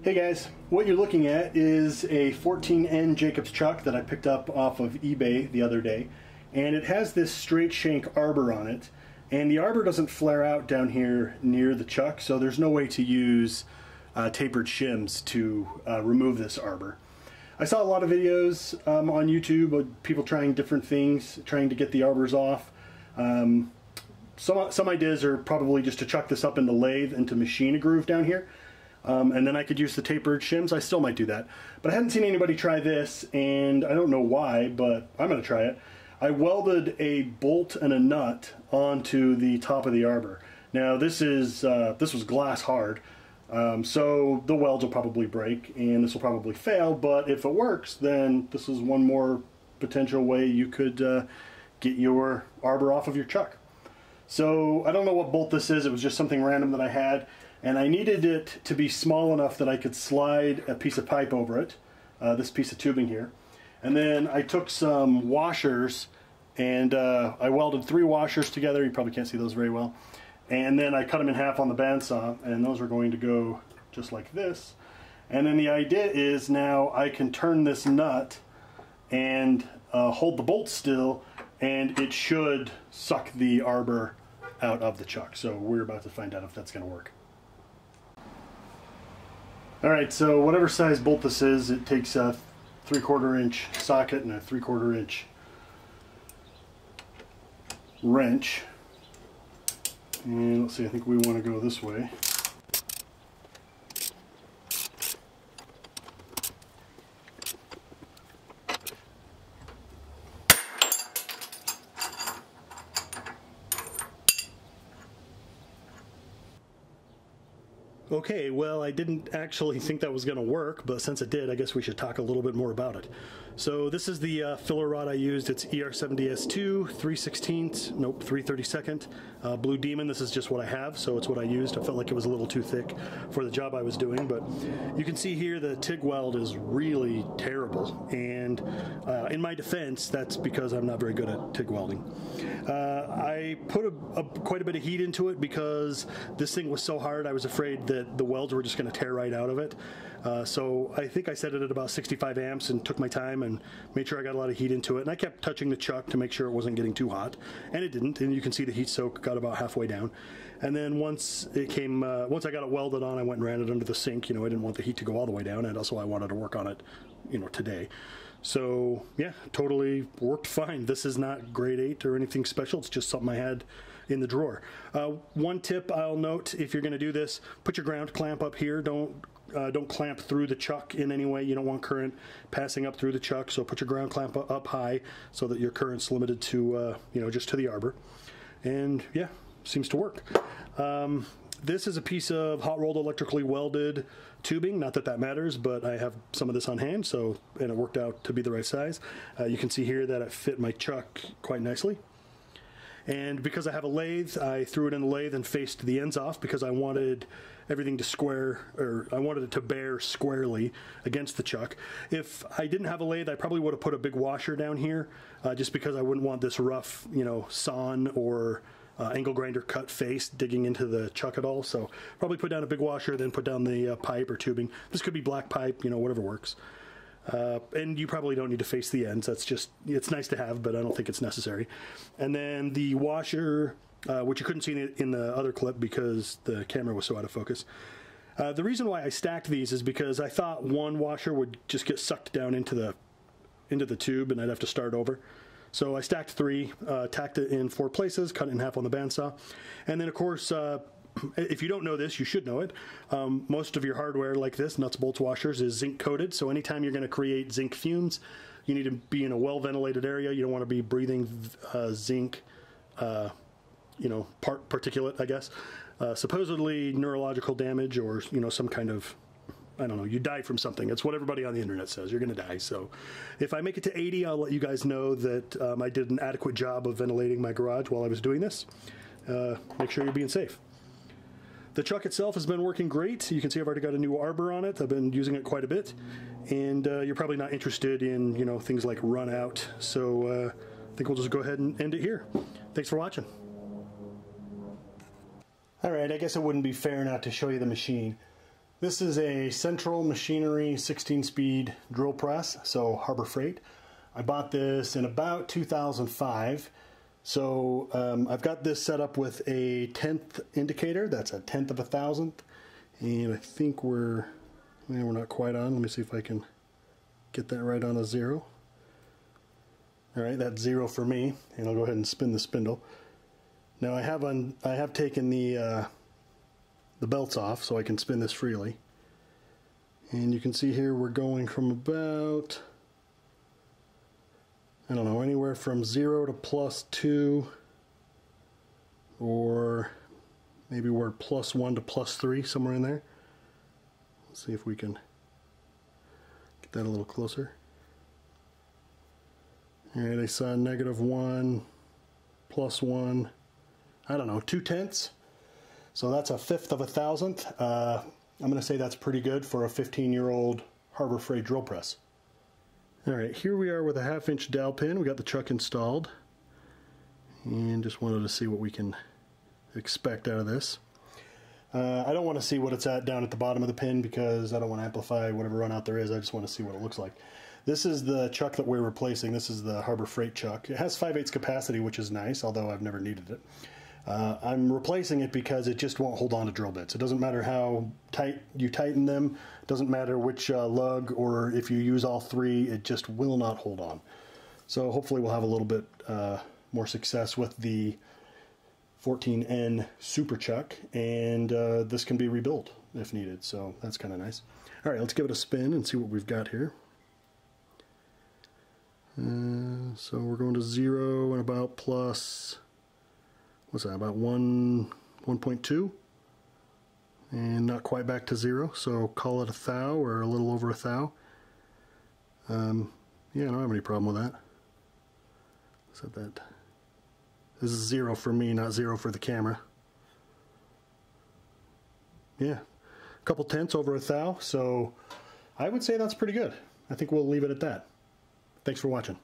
Hey guys, what you're looking at is a 14N Jacobs chuck that I picked up off of eBay the other day, and it has this straight shank arbor on it, and the arbor doesn't flare out down here near the chuck, so there's no way to use tapered shims to remove this arbor. I saw a lot of videos on YouTube of people trying different things, trying to get the arbors off. Some ideas are probably just to chuck this up in the lathe and to machine a groove down here. And then I could use the tapered shims. I still might do that. But I hadn't seen anybody try this, and I don't know why, but I'm going to try it. I welded a bolt and a nut onto the top of the arbor. Now this was glass hard, so the welds will probably break and this will probably fail, but if it works, then this is one more potential way you could get your arbor off of your chuck. So I don't know what bolt this is. It was just something random that I had. And I needed it to be small enough that I could slide a piece of pipe over it, this piece of tubing here. And then I took some washers and I welded 3 washers together. You probably can't see those very well. And then I cut them in half on the bandsaw, and those are going to go just like this. And then the idea is now I can turn this nut and hold the bolt still, and it should suck the arbor out of the chuck. So we're about to find out if that's going to work. Alright, so whatever size bolt this is, it takes a 3/4 inch socket and a 3/4 inch wrench. And let's see, I think we want to go this way. Okay, well, I didn't actually think that was going to work, but since it did, I guess we should talk a little bit more about it. So this is the filler rod I used. It's ER70S2, 3/32nd, Blue Demon. This is just what I have, so it's what I used. I felt like it was a little too thick for the job I was doing, but you can see here the TIG weld is really terrible, and in my defense, that's because I'm not very good at TIG welding. I put quite a bit of heat into it because this thing was so hard I was afraid that the welds were just going to tear right out of it. So I think I set it at about 65 amps and took my time and made sure I got a lot of heat into it. And I kept touching the chuck to make sure it wasn't getting too hot, and it didn't. And you can see the heat soak got about halfway down. And then once I got it welded on, I went and ran it under the sink. You know, I didn't want the heat to go all the way down, and also I wanted to work on it, you know, today. So yeah, totally worked fine. This is not grade 8 or anything special. It's just something I had in the drawer. One tip I'll note, if you're going to do this, put your ground clamp up here. Don't clamp through the chuck in any way. You don't want current passing up through the chuck, so put your ground clamp up high so that your current's limited to you know, just to the arbor. And yeah, seems to work. This is a piece of hot rolled electrically welded tubing. Not that that matters, but I have some of this on hand, so, and it worked out to be the right size. You can see here that it fit my chuck quite nicely. And because I have a lathe, I threw it in the lathe and faced the ends off because I wanted everything to square, or I wanted it to bear squarely against the chuck. If I didn't have a lathe, I probably would have put a big washer down here, just because I wouldn't want this rough, you know, sawn or angle grinder cut face digging into the chuck at all. So probably put down a big washer, then put down the pipe or tubing. This could be black pipe, you know, whatever works. And you probably don't need to face the ends. That's just, it's nice to have, but I don't think it's necessary. And then the washer, which you couldn't see in the other clip because the camera was so out of focus. The reason why I stacked these is because I thought one washer would just get sucked down into the tube and I'd have to start over. So I stacked 3, tacked it in 4 places, cut it in half on the bandsaw. And then of course, if you don't know this, you should know it. Most of your hardware like this, nuts, bolts, washers, is zinc coated. So anytime you're going to create zinc fumes, you need to be in a well ventilated area. You don't want to be breathing zinc, you know, particulate, I guess. Supposedly neurological damage, or, you know, some kind of, I don't know, you die from something. It's what everybody on the internet says. You're going to die. So if I make it to 80, I'll let you guys know that I did an adequate job of ventilating my garage while I was doing this. Make sure you're being safe. The chuck itself has been working great. You can see I've already got a new arbor on it. I've been using it quite a bit. And you're probably not interested in, you know, things like run out. So I think we'll just go ahead and end it here. Thanks for watching. All right, I guess it wouldn't be fair not to show you the machine. This is a Central Machinery 16-speed drill press, so Harbor Freight. I bought this in about 2005. So I've got this set up with a 10th indicator. That's a 1/10 of a thousandth. And I think we're not quite on. Let me see if I can get that right on a 0. All right, that's 0 for me. And I'll go ahead and spin the spindle. Now I have taken the belts off so I can spin this freely. And you can see here we're going from about, I don't know, anywhere from 0 to +2, or maybe we're +1 to +3, somewhere in there. Let's see if we can get that a little closer. All right, I saw -1, +1, I don't know, 2/10. So that's a 1/5 of a thousandth. I'm going to say that's pretty good for a 15-year-old Harbor Freight drill press. All right, here we are with a 1/2-inch dowel pin. We got the chuck installed, and just wanted to see what we can expect out of this. I don't want to see what it's at down at the bottom of the pin because I don't want to amplify whatever run out there is. I just want to see what it looks like. This is the chuck that we're replacing. This is the Harbor Freight chuck. It has 5/8 capacity, which is nice, although I've never needed it. I'm replacing it because it just won't hold on to drill bits. It doesn't matter how tight you tighten them, it doesn't matter which lug, or if you use all 3, it just will not hold on. So hopefully we'll have a little bit more success with the 14N Super Chuck, and this can be rebuilt if needed, so that's kind of nice. All right, let's give it a spin and see what we've got here. So we're going to 0 and about plus, what's that, about 1.2, and not quite back to 0, so call it a thou, or a little over a thou. Yeah, I don't have any problem with that. Set that. This is 0 for me, not 0 for the camera. Yeah, a couple tenths over a thou, so I would say that's pretty good. I think we'll leave it at that. Thanks for watching.